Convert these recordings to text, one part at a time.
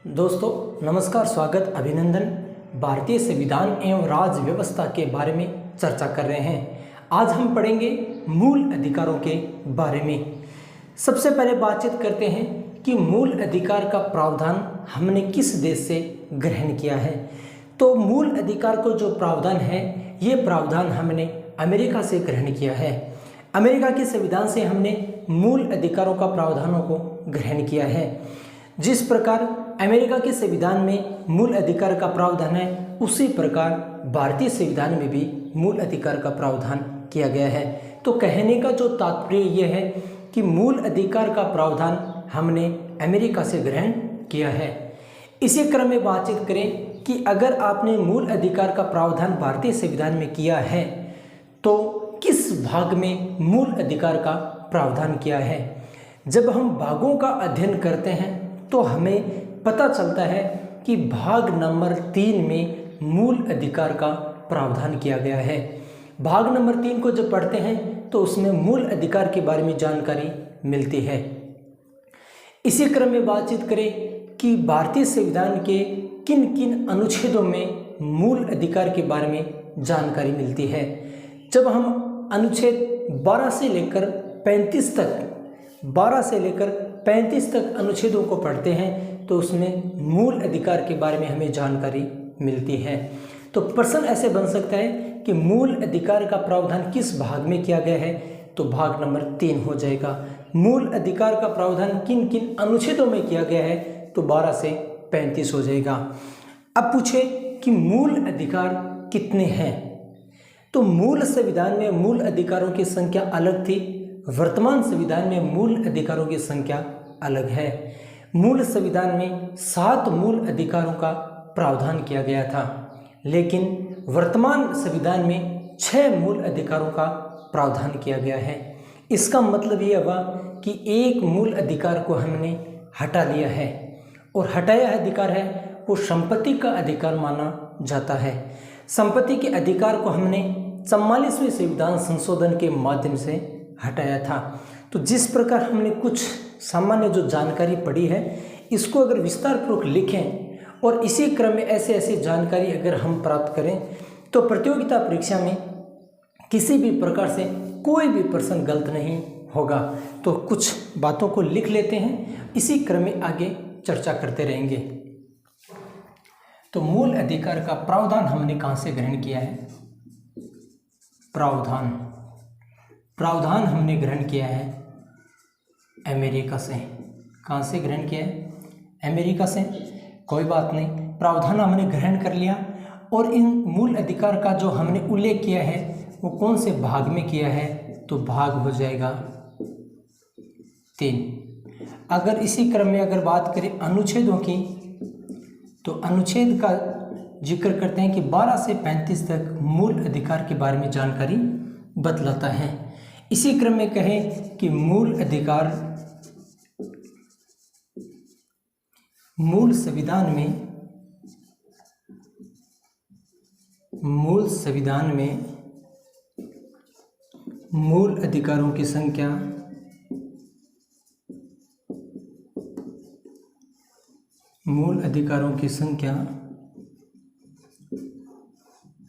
दोस्तों नमस्कार, स्वागत, अभिनंदन। भारतीय संविधान एवं राज्य व्यवस्था के बारे में चर्चा कर रहे हैं। आज हम पढ़ेंगे मूल अधिकारों के बारे में। सबसे पहले बातचीत करते हैं कि मूल अधिकार का प्रावधान हमने किस देश से ग्रहण किया है। तो मूल अधिकार को जो प्रावधान है, ये प्रावधान हमने अमेरिका से ग्रहण किया है। अमेरिका के संविधान से हमने मूल अधिकारों का प्रावधानों को ग्रहण किया है। जिस प्रकार अमेरिका के संविधान में मूल अधिकार का प्रावधान है, उसी प्रकार भारतीय संविधान में भी मूल अधिकार का प्रावधान किया गया है। तो कहने का जो तात्पर्य यह है कि मूल अधिकार का प्रावधान हमने अमेरिका से ग्रहण किया है। इसी क्रम में बातचीत करें कि अगर आपने मूल अधिकार का प्रावधान भारतीय संविधान में किया है तो किस भाग में मूल अधिकार का प्रावधान किया है। जब हम भागों का अध्ययन करते हैं तो हमें पता चलता है कि भाग नंबर 3 में मूल अधिकार का प्रावधान किया गया है। भाग नंबर 3 को जब पढ़ते हैं तो उसमें मूल अधिकार के बारे में जानकारी मिलती है। इसी क्रम में बातचीत करें कि भारतीय संविधान के किन किन अनुच्छेदों में मूल अधिकार के बारे में जानकारी मिलती है। जब हम अनुच्छेद 12 से लेकर 35 तक अनुच्छेदों को पढ़ते हैं तो उसमें मूल अधिकार के बारे में हमें जानकारी मिलती है। तो प्रश्न ऐसे बन सकता है कि मूल अधिकार का प्रावधान किस भाग में किया गया है, तो भाग नंबर 3 हो जाएगा। मूल अधिकार का प्रावधान किन किन अनुच्छेदों में किया गया है, तो 12 से 35 हो जाएगा। अब पूछे कि मूल अधिकार कितने हैं, तो मूल संविधान में मूल अधिकारों की संख्या अलग थी, वर्तमान संविधान में मूल अधिकारों की संख्या अलग है। मूल संविधान में 7 मूल अधिकारों का प्रावधान किया गया था, लेकिन वर्तमान संविधान में 6 मूल अधिकारों का प्रावधान किया गया है। इसका मतलब ये हुआ कि एक मूल अधिकार को हमने हटा लिया है, और हटाया अधिकार है वो संपत्ति का अधिकार माना जाता है। संपत्ति के अधिकार को हमने 44वें संविधान संशोधन के माध्यम से हटाया था। तो जिस प्रकार हमने कुछ सामान्य जो जानकारी पढ़ी है, इसको अगर विस्तार पूर्वक लिखें और इसी क्रम में ऐसे ऐसी जानकारी अगर हम प्राप्त करें तो प्रतियोगिता परीक्षा में किसी भी प्रकार से कोई भी प्रश्न गलत नहीं होगा। तो कुछ बातों को लिख लेते हैं, इसी क्रम में आगे चर्चा करते रहेंगे। तो मूल अधिकार का प्रावधान हमने कहाँ से ग्रहण किया है। प्रावधान हमने ग्रहण किया है अमेरिका से। कहाँ से ग्रहण किया है? अमेरिका से। कोई बात नहीं, प्रावधान हमने ग्रहण कर लिया, और इन मूल अधिकार का जो हमने उल्लेख किया है वो कौन से भाग में किया है, तो भाग हो जाएगा 3। अगर इसी क्रम में अगर बात करें अनुच्छेदों की, तो अनुच्छेद का जिक्र करते हैं कि 12 से 35 तक मूल अधिकार के बारे में जानकारी बतलाता है। इसी क्रम में कहें कि मूल अधिकार मूल संविधान में मूल अधिकारों की संख्या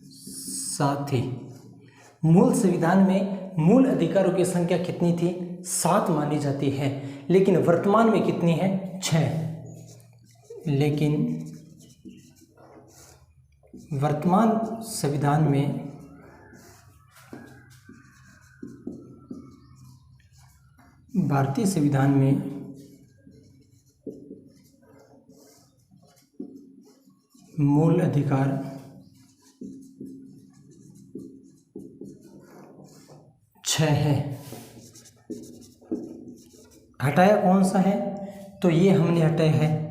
सात थी। मूल संविधान में मूल अधिकारों की संख्या कितनी थी? 7 मानी जाती है, लेकिन वर्तमान में कितनी है? 6। लेकिन वर्तमान संविधान में भारतीय संविधान में मूल अधिकार 6 है। हटाया कौन सा है? तो ये हमने हटाया है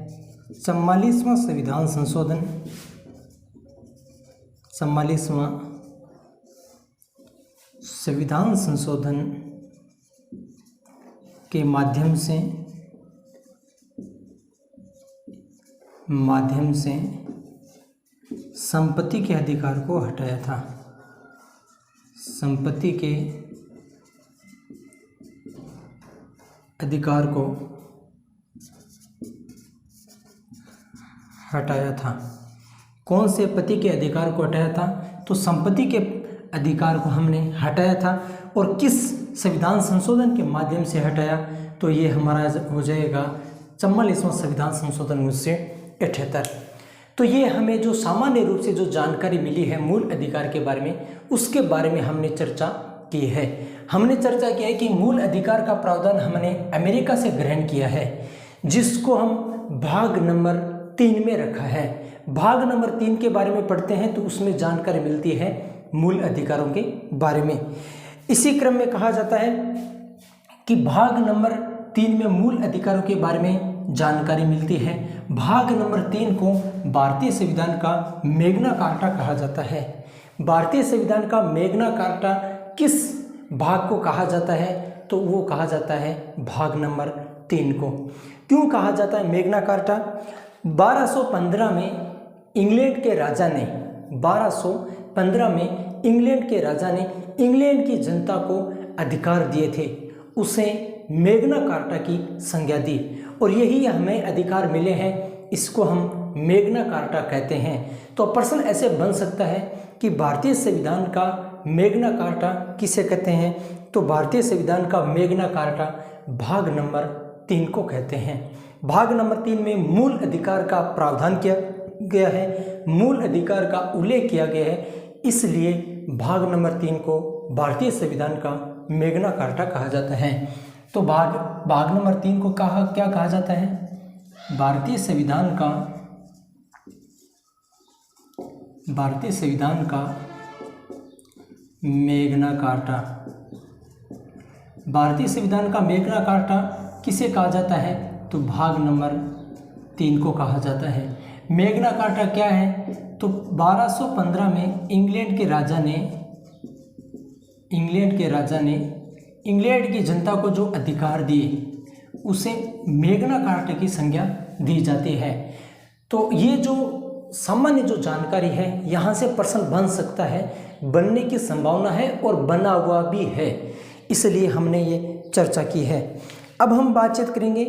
44वां संविधान संशोधन, 44वां संविधान संशोधन के माध्यम से संपत्ति के अधिकार को हटाया था। संपत्ति के अधिकार को हटाया था। कौन से पति के अधिकार को हटाया था? तो संपत्ति के अधिकार को हमने हटाया था। और किस संविधान संशोधन के माध्यम से हटाया? तो ये हमारा हो जाएगा 44वां संविधान संशोधन 1978। तो ये हमें जो सामान्य रूप से जो जानकारी मिली है मूल अधिकार के बारे में, उसके बारे में हमने चर्चा की है। हमने चर्चा किया है कि मूल अधिकार का प्रावधान हमने अमेरिका से ग्रहण किया है, जिसको हम भाग नंबर 3 में रखा है। भाग नंबर 3 के बारे में पढ़ते हैं तो उसमें जानकारी मिलती है मूल अधिकारों के बारे में। इसी क्रम में कहा जाता है कि भाग नंबर 3 में मूल अधिकारों के बारे में जानकारी मिलती है। भाग नंबर 3 को भारतीय संविधान का मैग्ना कार्टा कहा जाता है। भारतीय संविधान का मैग्ना कार्टा किस भाग को कहा जाता है? तो वो कहा जाता है भाग नंबर 3 को। क्यों कहा जाता है मैग्ना कार्टा? 1215 में इंग्लैंड के राजा ने 1215 में इंग्लैंड के राजा ने इंग्लैंड की जनता को अधिकार दिए थे, उसे मैग्ना कार्टा की संज्ञा दी और यही हमें अधिकार मिले हैं, इसको हम मैग्ना कार्टा कहते हैं। तो प्रश्न ऐसे बन सकता है कि भारतीय संविधान का मैग्ना कार्टा किसे कहते हैं? तो भारतीय संविधान का मैग्ना कार्टा भाग नंबर 3 को कहते हैं। भाग नंबर 3 में मूल अधिकार का प्रावधान किया गया है, मूल अधिकार का उल्लेख किया गया है, इसलिए भाग नंबर 3 को भारतीय संविधान का मैग्ना कार्टा कहा जाता है। तो भाग नंबर 3 को क्या कहा जाता है? भारतीय संविधान का मैग्ना कार्टा। भारतीय संविधान का मैग्ना कार्टा किसे कहा जाता है? तो भाग नंबर 3 को कहा जाता है। मैग्ना कार्टा क्या है? तो 1215 में इंग्लैंड के राजा ने इंग्लैंड की जनता को जो अधिकार दिए उसे मैग्ना कार्टा की संज्ञा दी जाती है। तो ये जो सामान्य जो जानकारी है, यहाँ से प्रश्न बन सकता है, बनने की संभावना है और बना हुआ भी है, इसलिए हमने ये चर्चा की है। अब हम बातचीत करेंगे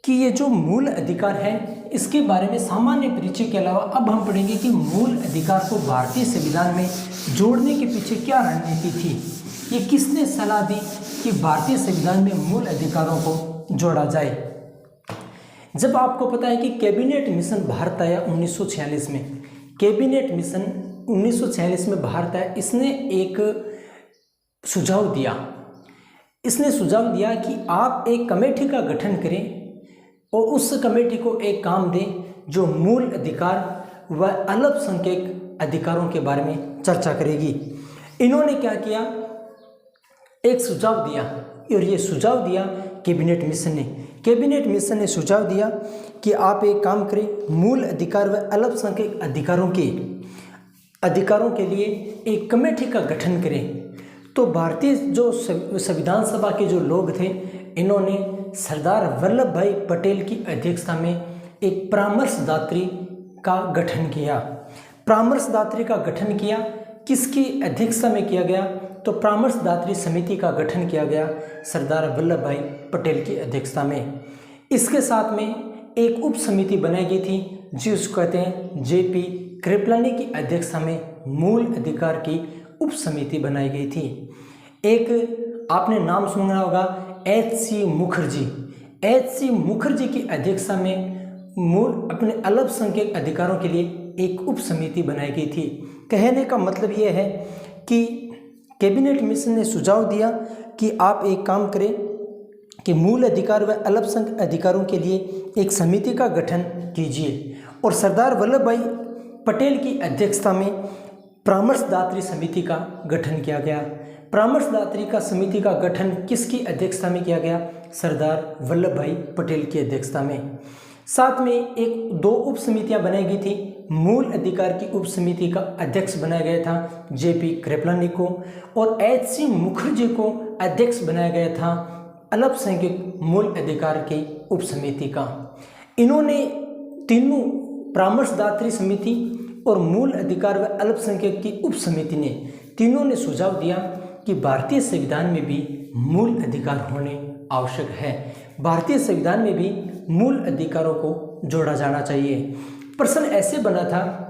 कि ये जो मूल अधिकार है इसके बारे में सामान्य परिचय के अलावा अब हम पढ़ेंगे कि मूल अधिकार को भारतीय संविधान में जोड़ने के पीछे क्या रणनीति थी। ये किसने सलाह दी कि भारतीय संविधान में मूल अधिकारों को जोड़ा जाए? जब आपको पता है कि कैबिनेट मिशन भारत आया 1946 में, कैबिनेट मिशन 1946 में भारत आया, इसने एक सुझाव दिया। इसने सुझाव दिया कि आप एक कमेटी का गठन करें और उस कमेटी को एक काम दें जो मूल अधिकार व अल्पसंख्यक अधिकारों के बारे में चर्चा करेगी। इन्होंने क्या किया? एक सुझाव दिया और ये सुझाव दिया कैबिनेट मिशन ने सुझाव दिया कि आप एक काम करें, मूल अधिकार व अल्पसंख्यक अधिकारों के लिए एक कमेटी का गठन करें। तो भारतीय जो संविधान सभा के जो लोग थे, इन्होंने सरदार वल्लभ भाई पटेल की अध्यक्षता में एक परामर्शदात्री का गठन किया। परामर्शदात्री का गठन किया, किसकी अध्यक्षता में किया गया? तो परामर्शदात्री समिति का गठन किया गया सरदार वल्लभ भाई पटेल की अध्यक्षता में। इसके साथ में एक उप समिति बनाई गई थी जिसको कहते हैं जेपी कृपलानी की अध्यक्षता में मूल अधिकार की उप समिति बनाई गई थी। एक आपने नाम सुना होगा एच.सी. मुखर्जी की अध्यक्षता में मूल अपने अल्पसंख्यक अधिकारों के लिए एक उप समिति बनाई गई थी। कहने का मतलब यह है कि कैबिनेट मिशन ने सुझाव दिया कि आप एक काम करें कि मूल अधिकार व अल्पसंख्यक अधिकारों के लिए एक समिति का गठन कीजिए और सरदार वल्लभ भाई पटेल की अध्यक्षता में परामर्शदात्री समिति का गठन किया गया। परामर्शदात्री का समिति का गठन किसकी अध्यक्षता में किया गया? सरदार वल्लभ भाई पटेल की अध्यक्षता में। साथ में एक 2 उप समितियां बनाई गई थी। मूल अधिकार की उप समिति का अध्यक्ष बनाया गया था जेपी कृपलानी को और एच.सी. मुखर्जी को अध्यक्ष बनाया गया था अल्पसंख्यक मूल अधिकार की उप समिति का। इन्होंने तीनों परामर्शदात्री समिति और मूल अधिकार व अल्पसंख्यक की उप समिति ने तीनों ने सुझाव दिया कि भारतीय संविधान में भी मूल अधिकार होने आवश्यक है। भारतीय संविधान में भी मूल अधिकारों को जोड़ा जाना चाहिए। प्रश्न ऐसे बना था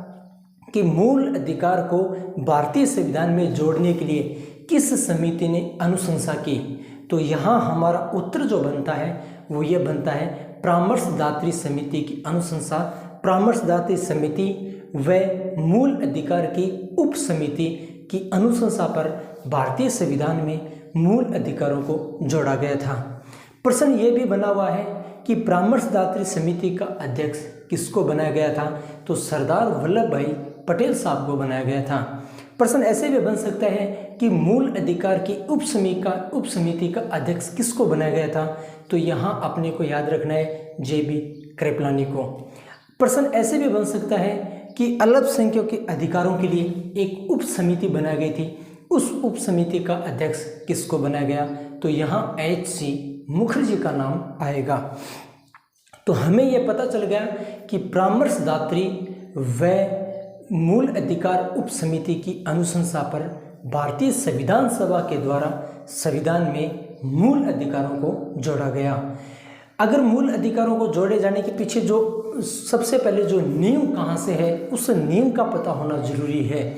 कि मूल अधिकार को भारतीय संविधान में जोड़ने के लिए किस समिति ने अनुशंसा की। तो यहाँ हमारा उत्तर जो बनता है वो ये बनता है परामर्शदात्री समिति की अनुशंसा। परामर्शदात्री समिति व मूल अधिकार की उप समिति की अनुशंसा पर भारतीय संविधान में मूल अधिकारों को जोड़ा गया था। प्रश्न ये भी बना हुआ है कि परामर्शदात्री समिति का अध्यक्ष किसको बनाया गया था। तो सरदार वल्लभ भाई पटेल साहब को बनाया गया था। प्रश्न ऐसे भी बन सकता है कि मूल अधिकार की उप समिति का अध्यक्ष किसको बनाया गया था। तो यहाँ अपने को याद रखना है JB कृपलानी को। प्रश्न ऐसे भी बन सकता है कि अल्पसंख्यकों के अधिकारों के लिए एक उप समिति बनाई गई थी, उस उप समिति का अध्यक्ष किसको बनाया गया। तो यहाँ HC मुखर्जी का नाम आएगा। तो हमें यह पता चल गया कि परामर्शदात्री व मूल अधिकार उप समिति की अनुशंसा पर भारतीय संविधान सभा के द्वारा संविधान में मूल अधिकारों को जोड़ा गया। अगर मूल अधिकारों को जोड़े जाने के पीछे जो सबसे पहले जो नींव कहाँ से है, उस नींव का पता होना जरूरी है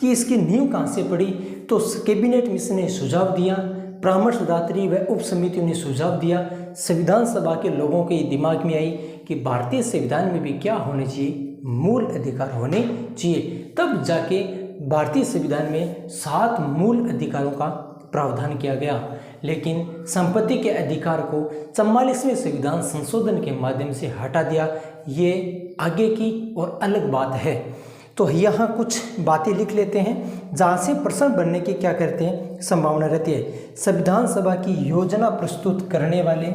कि इसकी नींव कहाँ से पड़ी। तो कैबिनेट मिशन ने सुझाव दिया, परामर्शदात्री व उप समितियों ने सुझाव दिया, संविधान सभा के लोगों के दिमाग में आई कि भारतीय संविधान में भी क्या होने चाहिए, मूल अधिकार होने चाहिए। तब जाके भारतीय संविधान में 7 मूल अधिकारों का प्रावधान किया गया। लेकिन संपत्ति के अधिकार को 44वें संविधान संशोधन के माध्यम से हटा दिया, ये आगे की और अलग बात है। तो यहाँ कुछ बातें लिख लेते हैं जहाँ से प्रश्न बनने की क्या करते हैं संभावना रहती है। संविधान सभा की योजना प्रस्तुत करने वाले,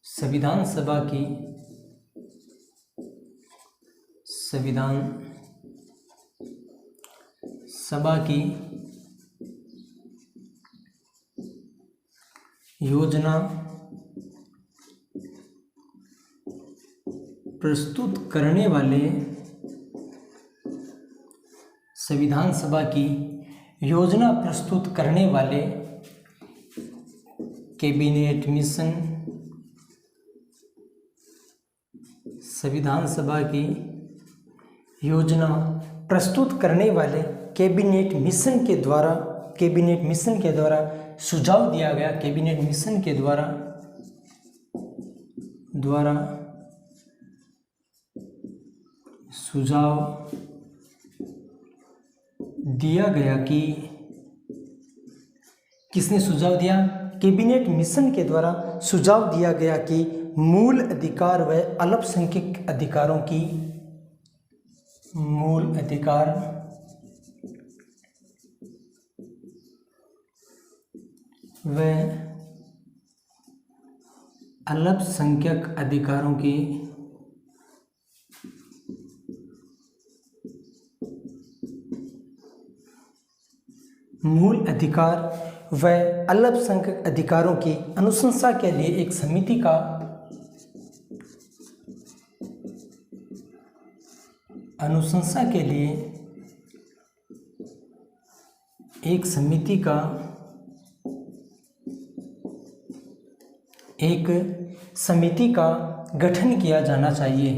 संविधान सभा की योजना प्रस्तुत करने वाले, संविधान सभा की योजना प्रस्तुत करने वाले कैबिनेट मिशन, संविधान सभा की योजना प्रस्तुत करने वाले कैबिनेट मिशन के द्वारा सुझाव दिया गया, कैबिनेट मिशन के द्वारा सुझाव दिया गया कि, किसने सुझाव दिया, कैबिनेट मिशन के द्वारा सुझाव दिया गया कि मूल अधिकार व अल्पसंख्यक अधिकारों की, मूल अधिकार व अल्पसंख्यक अधिकारों की मूल अधिकार व अल्पसंख्यक अधिकारों की अनुशंसा के लिए एक समिति का एक समिति का गठन किया जाना चाहिए।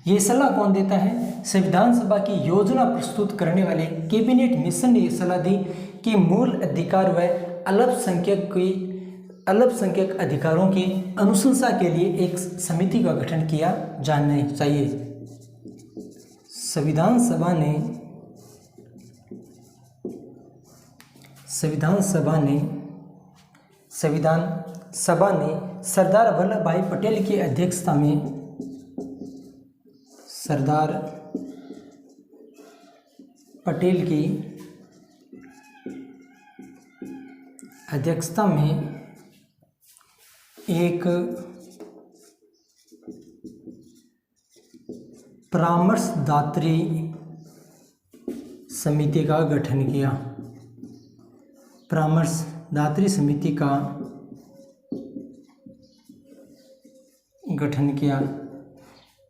ये सलाह कौन देता है? संविधान सभा की योजना प्रस्तुत करने वाले कैबिनेट मिशन ने यह सलाह दी कि मूल अधिकार व अल्पसंख्यक अधिकारों की अनुशंसा के लिए एक समिति का गठन किया जाना चाहिए। संविधान सभा ने सरदार वल्लभ भाई पटेल की अध्यक्षता में एक परामर्शदात्री समिति का गठन किया। परामर्शदात्री समिति का गठन किया।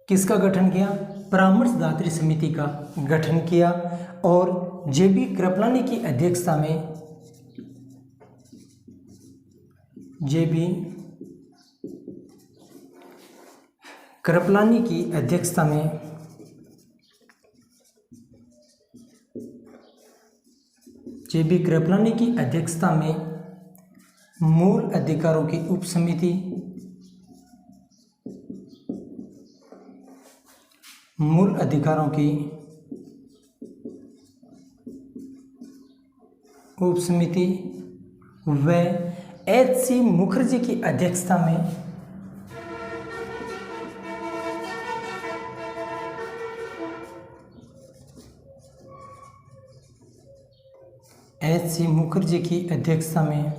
किसका गठन किया? परामर्शदात्री समिति का गठन किया और जे.बी. कृपलानी की अध्यक्षता में जे.बी. कृपलानी की अध्यक्षता में जे.बी. कृपलानी की अध्यक्षता में मूल अधिकारों की उपसमिति मूल अधिकारों की उपसमिति व एच.सी. मुखर्जी की अध्यक्षता में एच.सी. मुखर्जी की अध्यक्षता में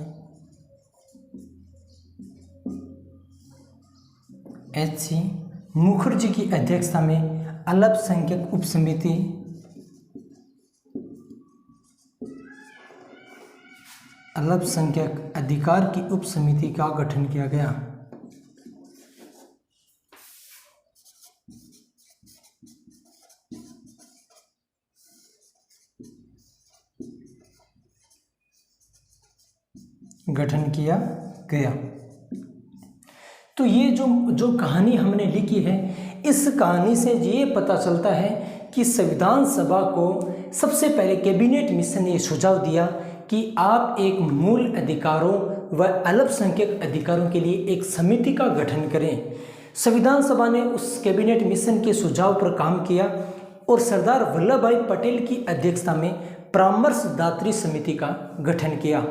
एच.सी. मुखर्जी की अध्यक्षता में अल्पसंख्यक उपसमिति अल्पसंख्यक अधिकार की उपसमिति का गठन किया गया। गठन किया गया। तो ये जो कहानी हमने लिखी है, इस कहानी से ये पता चलता है कि संविधान सभा को सबसे पहले कैबिनेट मिशन ने ये सुझाव दिया कि आप एक मूल अधिकारों व अल्पसंख्यक अधिकारों के लिए एक समिति का गठन करें। संविधान सभा ने उस कैबिनेट मिशन के सुझाव पर काम किया और सरदार वल्लभ भाई पटेल की अध्यक्षता में परामर्शदात्री समिति का गठन किया।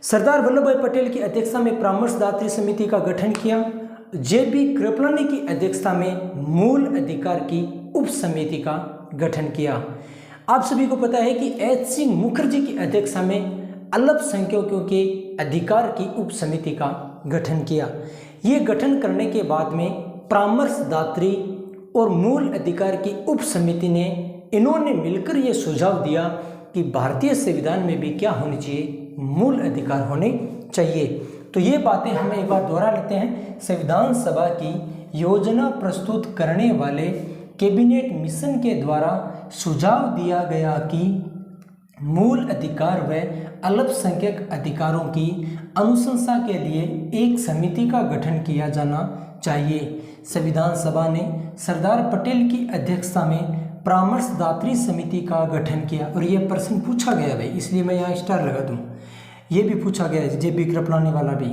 सरदार वल्लभ भाई पटेल की अध्यक्षता में परामर्शदात्री समिति का गठन किया। जे.बी. कृपलानी की अध्यक्षता में मूल अधिकार की उप समिति का गठन किया। आप सभी को पता है कि एच.सी. मुखर्जी की अध्यक्षता में अल्पसंख्यकों के अधिकार की उप समिति का गठन किया। ये गठन करने के बाद में परामर्शदात्री और मूल अधिकार की उप समिति ने इन्होंने मिलकर ये सुझाव दिया कि भारतीय संविधान में भी क्या होनी चाहिए, मूल अधिकार होने चाहिए। तो ये बातें हम एक बार दोहरा लेते हैं। संविधान सभा की योजना प्रस्तुत करने वाले कैबिनेट मिशन के द्वारा सुझाव दिया गया कि मूल अधिकार व अल्पसंख्यक अधिकारों की अनुशंसा के लिए एक समिति का गठन किया जाना चाहिए। संविधान सभा ने सरदार पटेल की अध्यक्षता में परामर्शदात्री समिति का गठन किया। और यह प्रश्न पूछा गया भाई, इसलिए मैं यहाँ स्टार लगा दूँ। ये भी पूछा गया है जे.बी. कृपलानी वाला भी,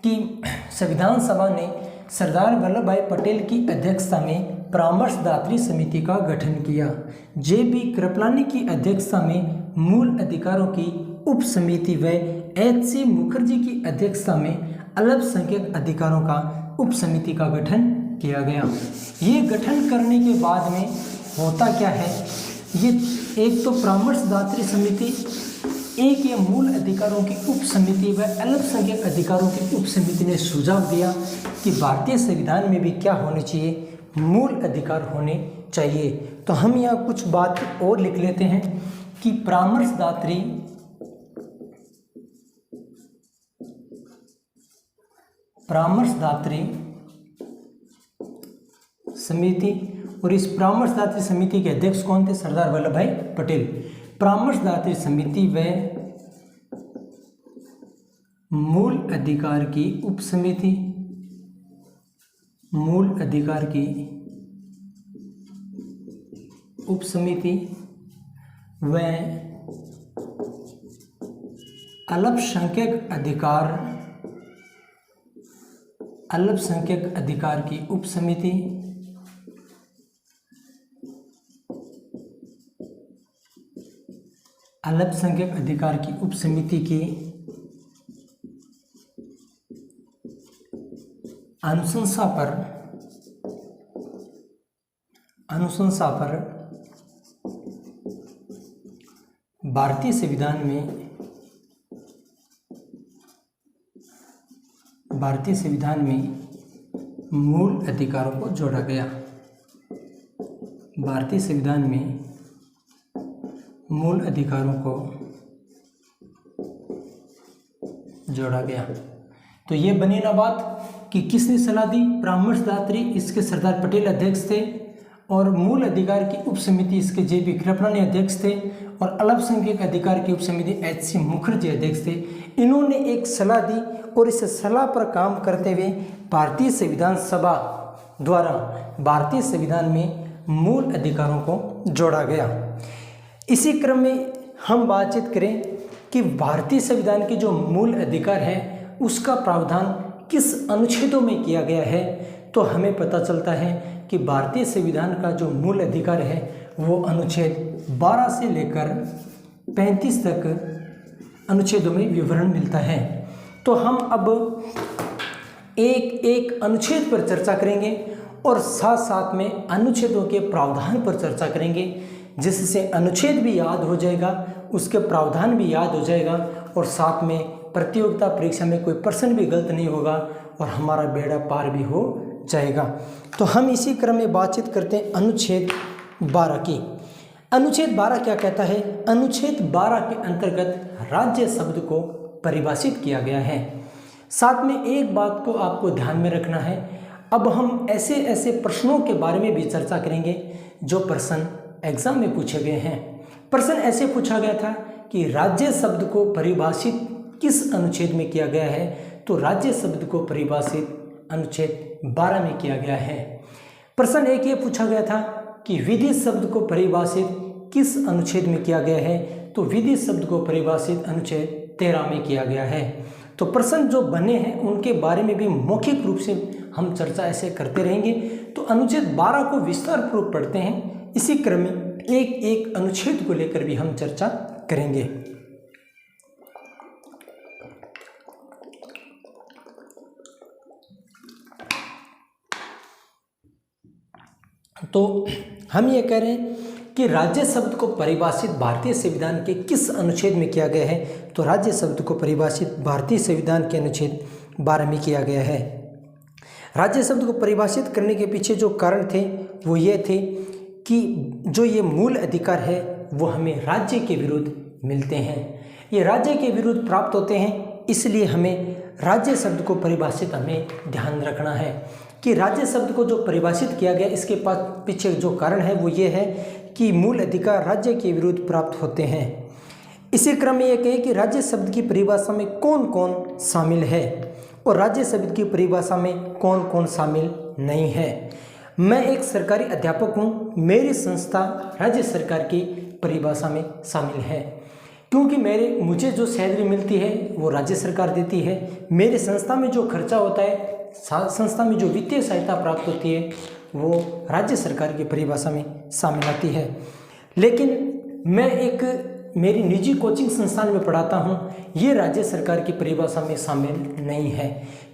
कि संविधान सभा ने सरदार वल्लभ भाई पटेल की अध्यक्षता में परामर्शदात्री समिति का गठन किया। जे.बी. कृपलानी की अध्यक्षता में मूल अधिकारों की उप समिति व एच.सी. मुखर्जी की अध्यक्षता में अल्पसंख्यक अधिकारों का उप समिति का गठन किया गया। ये गठन करने के बाद में होता क्या है, ये एक तो परामर्शदात्री समिति, एक ये मूल अधिकारों की उप समिति व अल्पसंख्यक अधिकारों की उप समिति ने सुझाव दिया कि भारतीय संविधान में भी क्या होने चाहिए, मूल अधिकार होने चाहिए। तो हम यहाँ कुछ बात और लिख लेते हैं कि परामर्शदात्री समिति, और इस परामर्शदात्री समिति के अध्यक्ष कौन थे, सरदार वल्लभ भाई पटेल। परामर्शदात्री समिति व मूल अधिकार की उप समिति, मूल अधिकार की उप समिति व अल्पसंख्यक अधिकार की उप समिति अल्पसंख्यक अधिकार की उप समिति की अनुशंसा पर भारतीय संविधान में मूल अधिकारों को जोड़ा गया। भारतीय संविधान में मूल अधिकारों को जोड़ा गया। तो ये बनी ना बात कि किसने सलाह दी, परामर्शदात्री, इसके सरदार पटेल अध्यक्ष थे, और मूल अधिकार की उप समिति इसके जे.पी. कृपलानी अध्यक्ष थे और अल्पसंख्यक अधिकार की उप समिति एच.सी. मुखर्जी अध्यक्ष थे। इन्होंने एक सलाह दी और इस सलाह पर काम करते हुए भारतीय संविधान सभा द्वारा भारतीय संविधान में मूल अधिकारों को जोड़ा गया। इसी क्रम में हम बातचीत करें कि भारतीय संविधान के जो मूल अधिकार है उसका प्रावधान किस अनुच्छेदों में किया गया है, तो हमें पता चलता है कि भारतीय संविधान का जो मूल अधिकार है वो अनुच्छेद 12 से लेकर 35 तक अनुच्छेदों में विवरण मिलता है। तो हम अब एक एक अनुच्छेद पर चर्चा करेंगे और साथ साथ में अनुच्छेदों के प्रावधान पर चर्चा करेंगे, जिससे अनुच्छेद भी याद हो जाएगा, उसके प्रावधान भी याद हो जाएगा और साथ में प्रतियोगिता परीक्षा में कोई प्रश्न भी गलत नहीं होगा और हमारा बेड़ा पार भी हो जाएगा। तो हम इसी क्रम में बातचीत करते हैं अनुच्छेद 12 की। अनुच्छेद 12 क्या कहता है? अनुच्छेद 12 के अंतर्गत राज्य शब्द को परिभाषित किया गया है। साथ में एक बात को आपको ध्यान में रखना है, अब हम ऐसे ऐसे प्रश्नों के बारे में भी चर्चा करेंगे जो प्रश्न एग्जाम में पूछे गए हैं। प्रश्न ऐसे पूछा गया था कि राज्य शब्द को परिभाषित किस अनुच्छेद में किया गया है, तो राज्य शब्द को परिभाषित अनुच्छेद 12 में किया गया है। प्रश्न एक ये पूछा गया था कि विधि शब्द को परिभाषित किस अनुच्छेद में किया गया है, तो विधि शब्द को परिभाषित अनुच्छेद 13 में किया गया है। तो प्रश्न जो बने हैं उनके बारे में भी मौखिक रूप से हम चर्चा ऐसे करते रहेंगे। तो अनुच्छेद 12 को विस्तार पूर्वक पढ़ते हैं, इसी क्रम में एक एक अनुच्छेद को लेकर भी हम चर्चा करेंगे। तो हम ये कह रहे हैं कि राज्य शब्द को परिभाषित भारतीय संविधान के किस अनुच्छेद में किया गया है, तो राज्य शब्द को परिभाषित भारतीय संविधान के अनुच्छेद 12 में किया गया है। राज्य शब्द को परिभाषित करने के पीछे जो कारण थे वो ये थे कि जो ये मूल अधिकार है वो हमें राज्य के विरुद्ध मिलते हैं, ये राज्य के विरुद्ध प्राप्त होते हैं, इसलिए हमें राज्य शब्द को परिभाषित हमें ध्यान रखना है कि राज्य शब्द को जो परिभाषित किया गया इसके पीछे जो कारण है वो ये है कि मूल अधिकार राज्य के विरुद्ध प्राप्त होते हैं। इसी क्रम में यह कहें कि राज्य शब्द की परिभाषा में कौन कौन शामिल है और राज्य शब्द की परिभाषा में कौन कौन शामिल नहीं है। मैं एक सरकारी अध्यापक हूँ, मेरी संस्था राज्य सरकार की परिभाषा में शामिल है, क्योंकि मुझे जो सैलरी मिलती है वो राज्य सरकार देती है। मेरी संस्था में जो खर्चा होता है, संस्था में जो वित्तीय सहायता प्राप्त होती है वो राज्य सरकार की परिभाषा में शामिल आती है। लेकिन मैं एक मेरी निजी कोचिंग संस्थान में पढ़ाता हूँ, ये राज्य सरकार की परिभाषा में शामिल नहीं है,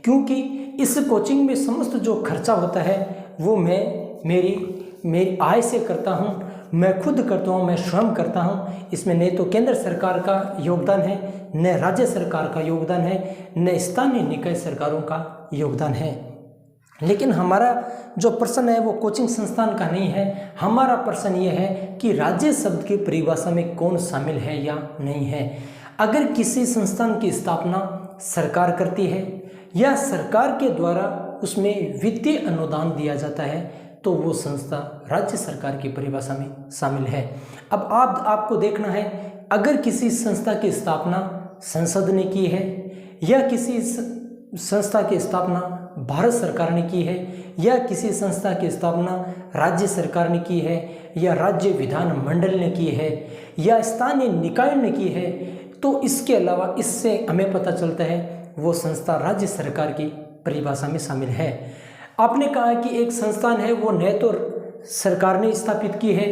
क्योंकि इस कोचिंग में समस्त जो खर्चा होता है वो मैं मेरी आय से करता हूँ, मैं खुद करता हूँ, मैं स्वयं करता हूँ। इसमें न तो केंद्र सरकार का योगदान है, न राज्य सरकार का योगदान है, न स्थानीय निकाय सरकारों का योगदान है। लेकिन हमारा जो प्रश्न है वो कोचिंग संस्थान का नहीं है, हमारा प्रश्न ये है कि राज्य शब्द की परिभाषा में कौन शामिल है या नहीं है। अगर किसी संस्थान की स्थापना सरकार करती है या सरकार के द्वारा उसमें वित्तीय अनुदान दिया जाता है तो वो संस्था राज्य सरकार की परिभाषा में शामिल है। अब आपको देखना है, अगर किसी संस्था की स्थापना संसद ने की है या किसी संस्था की स्थापना भारत सरकार ने की है या किसी संस्था की स्थापना राज्य सरकार ने की है या राज्य विधान मंडल ने की है या स्थानीय निकाय ने की है, तो इसके अलावा इससे हमें पता चलता है वो संस्था राज्य सरकार की परिभाषा में शामिल है। आपने कहा कि एक संस्थान है वो न तो सरकार ने स्थापित की है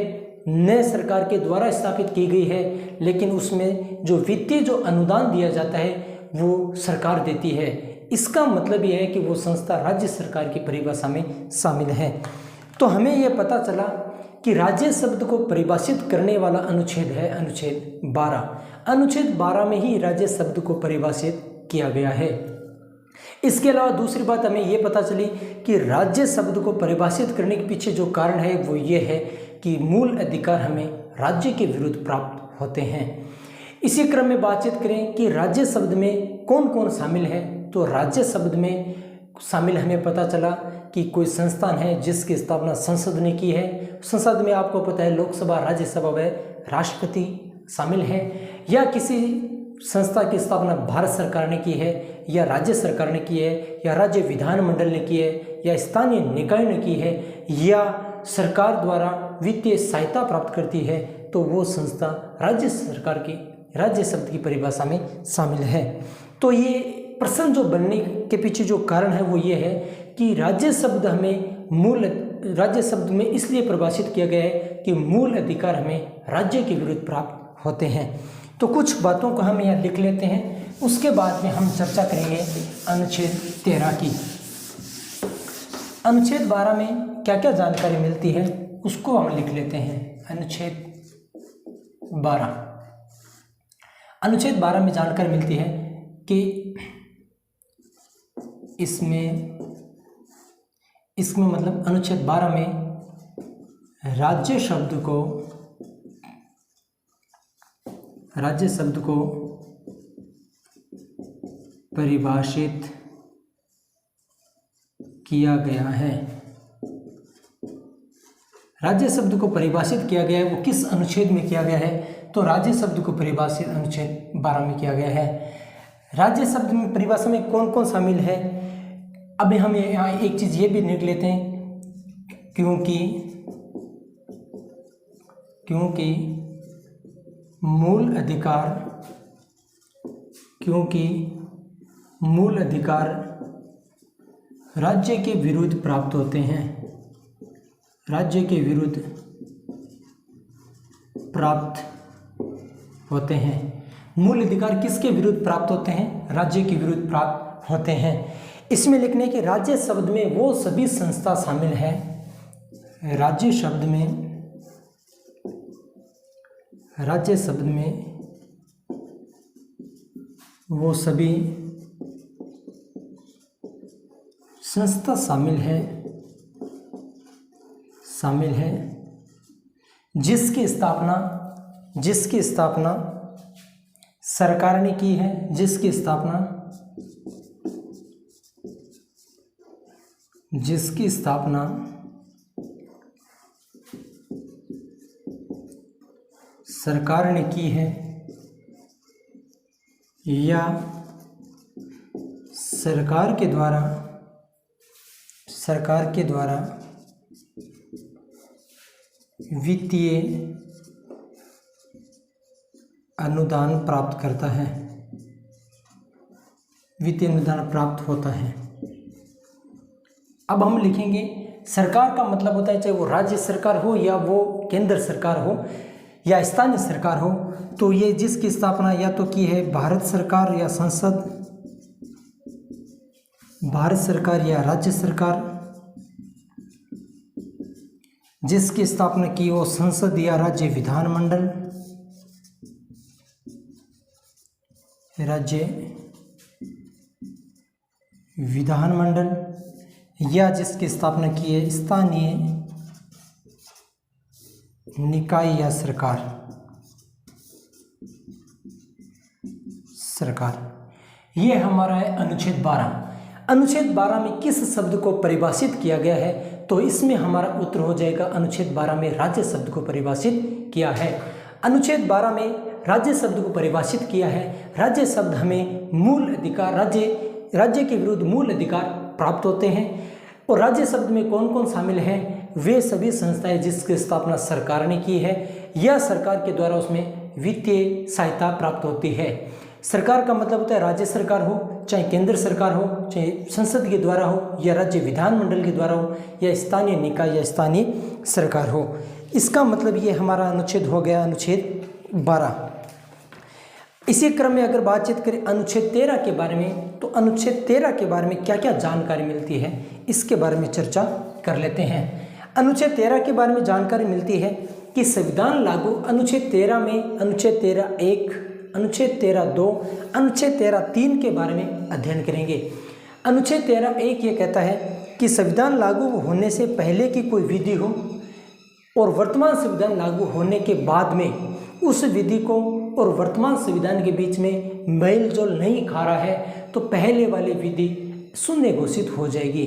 न सरकार के द्वारा स्थापित की गई है, लेकिन उसमें जो वित्तीय जो अनुदान दिया जाता है वो सरकार देती है। इसका मतलब यह है कि वो संस्था राज्य सरकार की परिभाषा में शामिल है। तो हमें यह पता चला कि राज्य शब्द को परिभाषित करने वाला अनुच्छेद है अनुच्छेद 12। अनुच्छेद 12 में ही राज्य शब्द को परिभाषित किया गया है। इसके अलावा दूसरी बात हमें ये पता चली कि राज्य शब्द को परिभाषित करने के पीछे जो कारण है वो ये है कि मूल अधिकार हमें राज्य के विरुद्ध प्राप्त होते हैं। इसी क्रम में बातचीत करें कि राज्य शब्द में कौन कौन शामिल है, तो राज्य शब्द में शामिल हमें पता चला कि कोई संस्थान है जिसकी स्थापना संसद ने की है। संसद में आपको पता है लोकसभा, राज्यसभा व राष्ट्रपति शामिल है। या किसी संस्था की स्थापना भारत सरकार ने की है, या राज्य सरकार ने की है, या राज्य विधानमंडल ने की है, या स्थानीय निकाय ने की है, या सरकार द्वारा वित्तीय सहायता प्राप्त करती है, तो वो संस्था राज्य सरकार की, राज्य शब्द की परिभाषा में शामिल है। तो ये प्रश्न जो बनने के पीछे जो कारण है वो ये है कि राज्य शब्द में इसलिए परिभाषित किया गया है कि मूल अधिकार हमें राज्य के विरुद्ध प्राप्त होते हैं। तो कुछ बातों को हम यहाँ लिख लेते हैं, उसके बाद में हम चर्चा करेंगे अनुच्छेद 13 की। अनुच्छेद 12 में क्या क्या जानकारी मिलती है उसको हम लिख लेते हैं। अनुच्छेद 12 में जानकारी मिलती है कि इसमें मतलब अनुच्छेद 12 में राज्य शब्द को परिभाषित किया गया है। राज्य शब्द को परिभाषित किया गया है, वो किस अनुच्छेद में किया गया है? तो राज्य शब्द को परिभाषित अनुच्छेद 12 में किया गया है। राज्य शब्द में परिभाषा में कौन कौन शामिल है? अभी हम यहाँ एक चीज़ ये भी लिख लेते हैं, क्योंकि मूल अधिकार राज्य के विरुद्ध प्राप्त होते हैं। राज्य के विरुद्ध प्राप्त होते हैं। मूल अधिकार किसके विरुद्ध प्राप्त होते हैं? राज्य के विरुद्ध प्राप्त होते हैं। इसमें लिखने के राज्य शब्द में वो सभी संस्था शामिल है। राज्य शब्द में वो सभी संस्था शामिल है जिसकी स्थापना सरकार ने की है, जिसकी स्थापना सरकार ने की है, या सरकार के द्वारा वित्तीय अनुदान प्राप्त करता है, वित्तीय अनुदान प्राप्त होता है। अब हम लिखेंगे सरकार का मतलब होता है चाहे वो राज्य सरकार हो या वो केंद्र सरकार हो या स्थानीय सरकार हो, तो ये जिसकी स्थापना या तो की है भारत सरकार या संसद, भारत सरकार या राज्य सरकार, जिसकी स्थापना की वो संसद या राज्य विधानमंडल, या जिसकी स्थापना की है स्थानीय निकाय या सरकार। ये हमारा है अनुच्छेद 12। अनुच्छेद 12 में किस शब्द को परिभाषित किया गया है? तो इसमें हमारा उत्तर हो जाएगा अनुच्छेद 12 में राज्य शब्द को परिभाषित किया है। अनुच्छेद 12 में राज्य शब्द को परिभाषित किया है। राज्य शब्द हमें मूल अधिकार, राज्य के विरुद्ध मूल अधिकार प्राप्त होते हैं। और राज्य शब्द में कौन कौन शामिल हैं? वे सभी संस्थाएं जिसकी स्थापना सरकार ने की है या सरकार के द्वारा उसमें वित्तीय सहायता प्राप्त होती है। सरकार का मतलब होता है राज्य सरकार हो, चाहे केंद्र सरकार हो, चाहे संसद के द्वारा हो या राज्य विधानमंडल के द्वारा हो या स्थानीय निकाय या स्थानीय सरकार हो। इसका मतलब ये हमारा अनुच्छेद हो गया अनुच्छेद 12। इसी क्रम में अगर बातचीत करें अनुच्छेद 13 के बारे में, तो अनुच्छेद 13 के बारे में क्या क्या जानकारी मिलती है इसके बारे में चर्चा कर लेते हैं। अनुच्छेद 13 के बारे में जानकारी मिलती है कि संविधान लागू अनुच्छेद 13 में अनुच्छेद 13(1), अनुच्छेद 13(2), अनुच्छेद 13(3) के बारे में अध्ययन करेंगे। अनुच्छेद 13(1) ये कहता है कि संविधान लागू होने से पहले की कोई विधि हो और वर्तमान संविधान लागू होने के बाद में उस विधि को और वर्तमान संविधान के बीच में मेल जोल नहीं खा रहा है, तो पहले वाली विधि शून्य घोषित हो जाएगी।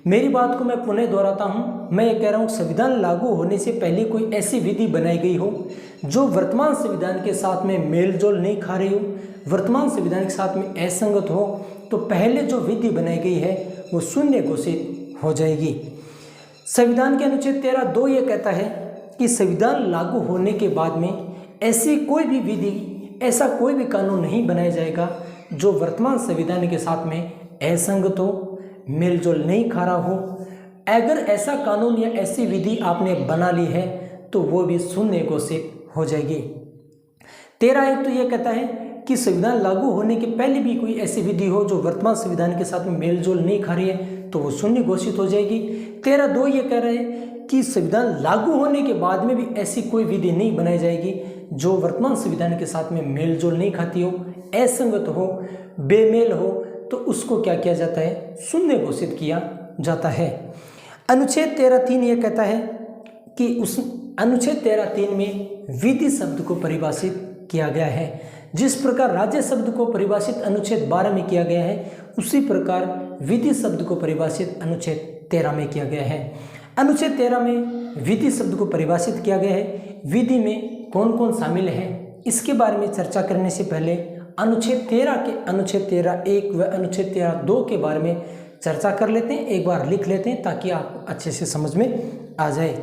मेरी बात को मैं पुनः दोहराता हूँ, मैं ये कह रहा हूँ संविधान लागू होने से पहले कोई ऐसी विधि बनाई गई हो जो वर्तमान संविधान के साथ में मेल जोल नहीं खा रही हो, वर्तमान संविधान के साथ में असंगत हो, तो पहले जो विधि बनाई गई है वो शून्य घोषित हो जाएगी। संविधान के अनुच्छेद 13(2) ये कहता है कि संविधान लागू होने के बाद में ऐसी कोई भी विधि, ऐसा कोई भी कानून नहीं बनाया जाएगा जो वर्तमान संविधान के साथ में असंगत हो, मेलजोल नहीं खा रहा हो। अगर ऐसा कानून या ऐसी विधि आपने बना ली है तो वो भी शून्य घोषित हो जाएगी। 13(1) तो ये कहता है कि संविधान लागू होने के पहले भी कोई ऐसी विधि हो जो वर्तमान संविधान के साथ में मेलजोल नहीं खा रही है तो वो शून्य घोषित हो जाएगी। 13(2) ये कह रहे हैं कि संविधान लागू होने के बाद में भी ऐसी कोई विधि नहीं बनाई जाएगी जो वर्तमान संविधान के साथ में मेलजोल नहीं खाती हो, असंगत हो, बेमेल हो, तो उसको क्या किया जाता है, शून्य घोषित किया जाता है। अनुच्छेद 13(3) ये कहता है कि उस अनुच्छेद 13(3) में विधि शब्द को परिभाषित किया गया है। जिस प्रकार राज्य शब्द को परिभाषित अनुच्छेद 12 में किया गया है उसी प्रकार विधि शब्द को परिभाषित अनुच्छेद 13 में किया गया है। अनुच्छेद 13 में विधि शब्द को परिभाषित किया गया है। विधि में कौन कौन शामिल है इसके बारे में चर्चा करने से पहले अनुच्छेद 13 के अनुच्छेद 13(1) व अनुच्छेद 13(2) के बारे में चर्चा कर लेते हैं, एक बार लिख लेते हैं ताकि आपको अच्छे से समझ में आ जाए।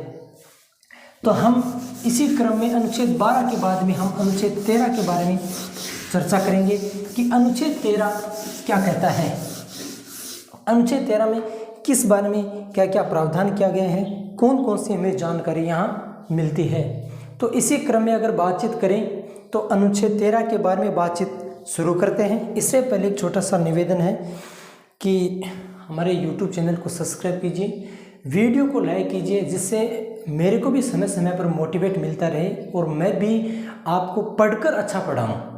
तो हम इसी क्रम में अनुच्छेद 12 के बाद में हम अनुच्छेद 13 के बारे में चर्चा करेंगे कि अनुच्छेद 13 क्या कहता है, अनुच्छेद 13 में किस बारे में क्या क्या प्रावधान किया गया है, कौन कौन सी हमें जानकारी यहाँ मिलती है। तो इसी क्रम में अगर बातचीत करें तो अनुच्छेद 13 के बारे में बातचीत शुरू करते हैं। इससे पहले एक छोटा सा निवेदन है कि हमारे YouTube चैनल को सब्सक्राइब कीजिए, वीडियो को लाइक कीजिए, जिससे मेरे को भी समय समय पर मोटिवेट मिलता रहे और मैं भी आपको पढ़कर अच्छा पढ़ाऊँ।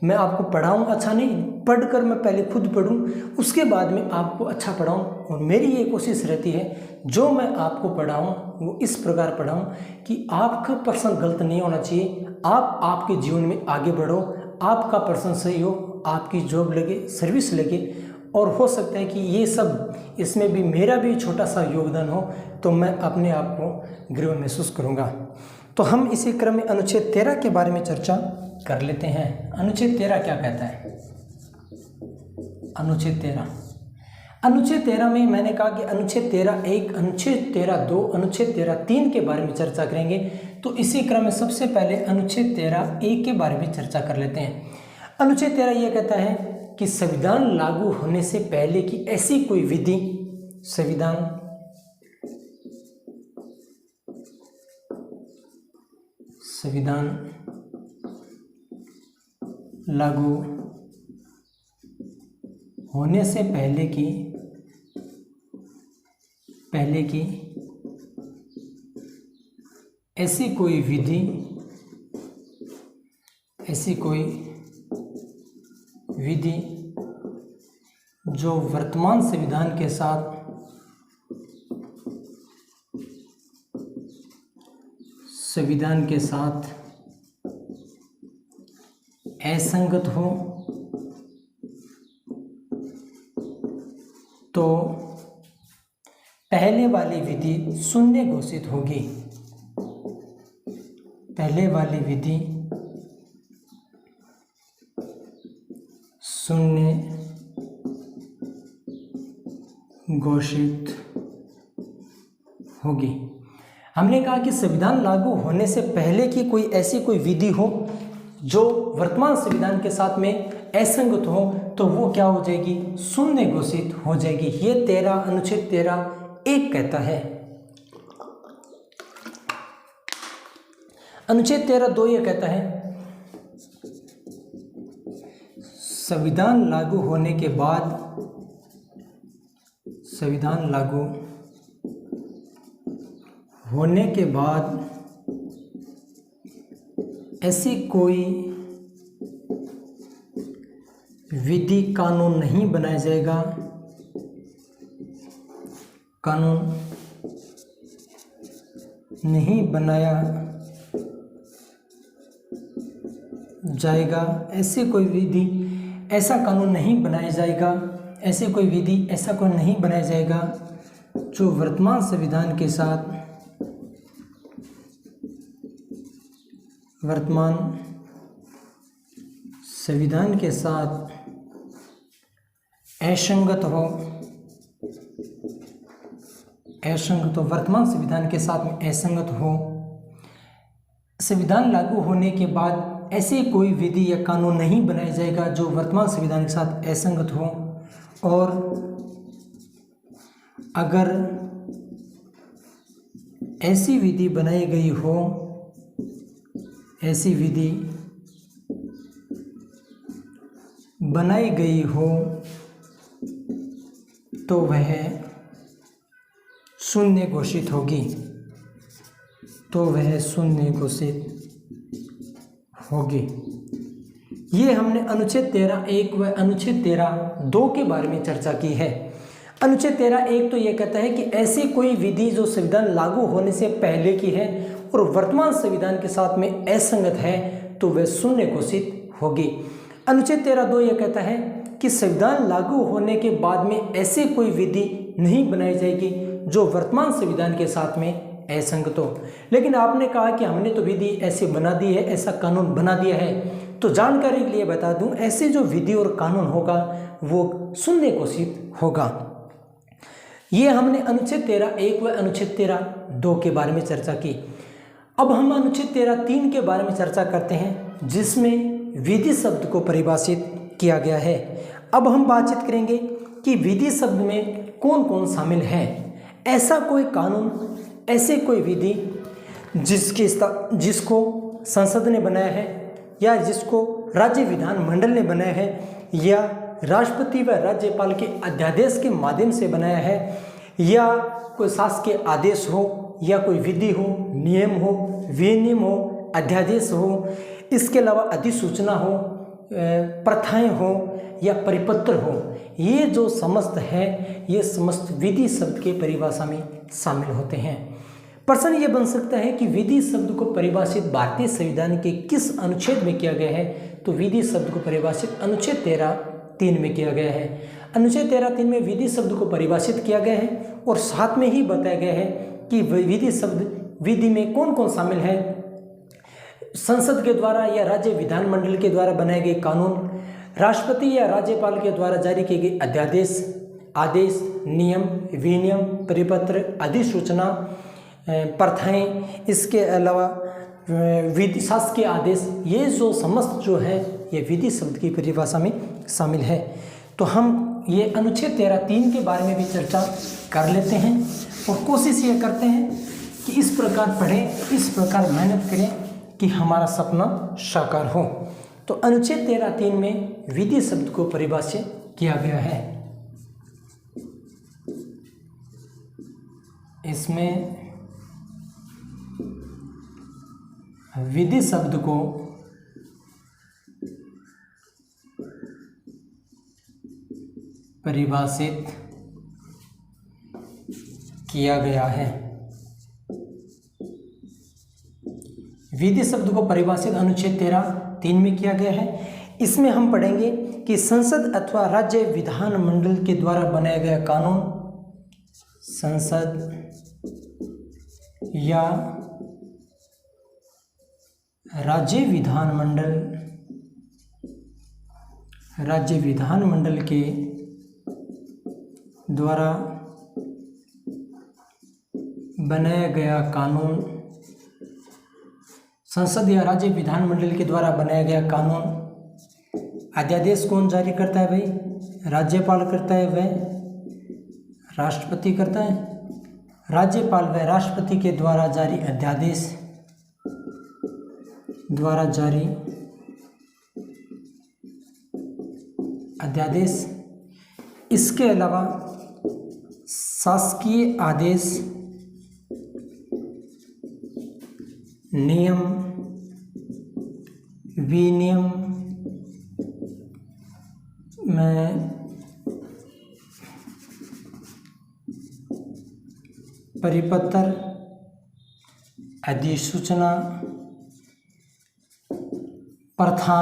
मैं आपको पढ़ाऊँ अच्छा नहीं, पढ़कर मैं पहले खुद पढ़ूँ उसके बाद में आपको अच्छा पढ़ाऊँ। और मेरी ये कोशिश रहती है जो मैं आपको पढ़ाऊँ वो इस प्रकार पढ़ाऊँ कि आपका पर्सन गलत नहीं होना चाहिए, आप आपके जीवन में आगे बढ़ो, आपका पर्सन सही हो, आपकी जॉब लगे, सर्विस लगे, और हो सकता है कि ये सब इसमें भी मेरा भी छोटा सा योगदान हो तो मैं अपने आप को गर्व महसूस करूँगा। तो हम इसी क्रम में अनुच्छेद 13 के बारे में चर्चा कर लेते हैं। अनुच्छेद 13 क्या कहता है? अनुच्छेद 13 में मैंने कहा कि अनुच्छेद 13(1), अनुच्छेद 13(2), अनुच्छेद 13(3) के बारे में चर्चा करेंगे। तो इसी क्रम में सबसे पहले अनुच्छेद 13(1) के बारे में चर्चा कर लेते हैं। अनुच्छेद 13 ये कहता है कि संविधान लागू होने से पहले की ऐसी कोई विधि, संविधान लागू होने से पहले की ऐसी कोई विधि, जो वर्तमान संविधान के साथ असंगत हो तो पहले वाली विधि शून्य घोषित होगी। पहले वाली विधि शून्य घोषित होगी। हमने कहा कि संविधान लागू होने से पहले की कोई ऐसी कोई विधि हो जो वर्तमान संविधान के साथ में असंगत हो तो वो क्या हो जाएगी, शून्य घोषित हो जाएगी। ये 13 अनुच्छेद 13(1) कहता है। अनुच्छेद 13(2) ये कहता है संविधान लागू होने के बाद ऐसी कोई विधि कानून नहीं बनाया जाएगा, ऐसी कोई विधि, ऐसा कानून नहीं बनाया जाएगा ऐसे कोई विधि, ऐसा कोई नहीं बनाया जाएगा जो वर्तमान संविधान के साथ असंगत हो, वर्तमान संविधान के साथ में असंगत हो। संविधान लागू होने के बाद ऐसे कोई विधि या कानून नहीं बनाया जाएगा जो वर्तमान संविधान के साथ असंगत हो, और अगर ऐसी विधि बनाई गई हो, तो वह शून्य घोषित होगी। ये हमने अनुच्छेद 13(1) व अनुच्छेद 13(2) के बारे में चर्चा की है। अनुच्छेद 13(1) तो ये कहता है कि ऐसी कोई विधि जो संविधान लागू होने से पहले की है और वर्तमान संविधान के साथ में असंगत है तो वह शून्य घोषित होगी। अनुच्छेद 13(2) यह कहता है कि संविधान लागू होने के बाद में ऐसी कोई विधि नहीं बनाई जाएगी जो वर्तमान संविधान के साथ में असंगत हो। लेकिन आपने कहा कि हमने तो विधि ऐसे बना दी है, ऐसा कानून बना दिया है, तो जानकारी के लिए बता दूं, ऐसे जो विधि और कानून होगा वो शून्य घोषित होगा। ये हमने अनुच्छेद 13(1) व अनुच्छेद 13(2) के बारे में चर्चा की। अब हम अनुच्छेद 13(3) के बारे में चर्चा करते हैं, जिसमें विधि शब्द को परिभाषित किया गया है। अब हम बातचीत करेंगे कि विधि शब्द में कौन कौन शामिल है। ऐसा कोई कानून, ऐसे कोई विधि जिसको संसद ने बनाया है, या जिसको राज्य विधानमंडल ने बनाया है, या राष्ट्रपति व राज्यपाल के अध्यादेश के माध्यम से बनाया है, या कोई शासकीय आदेश हो, या कोई विधि हो, नियम हो, विनियम हो, अध्यादेश हो, इसके अलावा अधिसूचना हो, प्रथाएं हो या परिपत्र हो, ये जो समस्त है, ये समस्त विधि शब्द के परिभाषा में शामिल होते हैं। प्रश्न ये बन सकता है कि विधि शब्द को परिभाषित भारतीय संविधान के किस अनुच्छेद में किया गया है, तो विधि शब्द को परिभाषित अनुच्छेद 13(3) में किया गया है। अनुच्छेद 13(3) में विधि शब्द को परिभाषित किया गया है और साथ में ही बताया गया है कि विधि शब्द, विधि में कौन कौन शामिल है। संसद के द्वारा या राज्य विधानमंडल के द्वारा बनाए गए कानून, राष्ट्रपति या राज्यपाल के द्वारा जारी किए गए अध्यादेश, आदेश, नियम, विनियम, परिपत्र, अधिसूचना, प्रथाएं, इसके अलावा विधि, शासकीय आदेश, ये जो समस्त जो है ये विधि शब्द की परिभाषा में शामिल है। तो हम ये अनुच्छेद 13(3) के बारे में भी चर्चा कर लेते हैं और कोशिश ये करते हैं कि इस प्रकार पढ़ें, इस प्रकार मेहनत करें कि हमारा सपना साकार हो। तो अनुच्छेद 13(3) में विधि शब्द को परिभाषित किया गया है। इसमें विधि शब्द को परिभाषित किया गया है। विधि शब्द को परिभाषित अनुच्छेद 13(3) में किया गया है। इसमें हम पढ़ेंगे कि संसद अथवा राज्य विधानमंडल के द्वारा बनाया गया कानून, संसद या राज्य विधानमंडल के द्वारा बनाया गया कानून, संसद या राज्य विधानमंडल के द्वारा बनाया गया कानून। अध्यादेश कौन जारी करता है भाई? राज्यपाल करता है, वह राष्ट्रपति करता है। राज्यपाल व राष्ट्रपति के द्वारा जारी अध्यादेश, द्वारा जारी अध्यादेश, इसके अलावा शासकीय आदेश, नियम, विनियम में परिपत्र, अधिसूचना, प्रथा,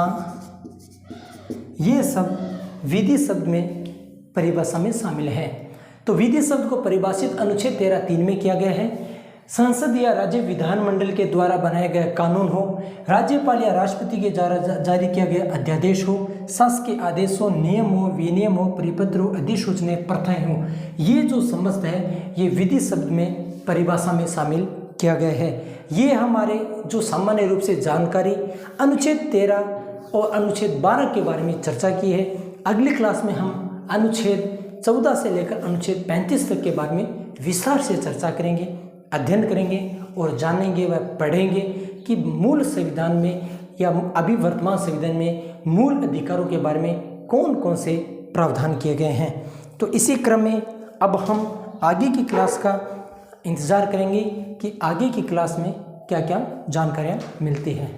ये सब विधि शब्द में परिभाषा में शामिल है। तो विधि शब्द को परिभाषित अनुच्छेद 13(3) में किया गया है। संसद या राज्य विधानमंडल के द्वारा बनाया गया कानून हो, राज्यपाल या राष्ट्रपति के द्वारा जारी किया गया अध्यादेश हो, शासकीय आदेश हो, नियम हो, विनियम हो, परिपत्र हो, अधिसूचना, प्रथाएं हो, ये जो समस्त है ये विधि शब्द में परिभाषा में शामिल किया गया है। ये हमारे जो सामान्य रूप से जानकारी अनुच्छेद 13 और अनुच्छेद 12 के बारे में चर्चा की है। अगली क्लास में हम अनुच्छेद 14 से लेकर अनुच्छेद 35 तक के बारे में विस्तार से चर्चा करेंगे, अध्ययन करेंगे और जानेंगे व पढ़ेंगे कि मूल संविधान में या अभी वर्तमान संविधान में मूल अधिकारों के बारे में कौन कौन से प्रावधान किए गए हैं। तो इसी क्रम में अब हम आगे की क्लास का इंतज़ार करेंगे कि आगे की क्लास में क्या क्या जानकारियाँ मिलती हैं।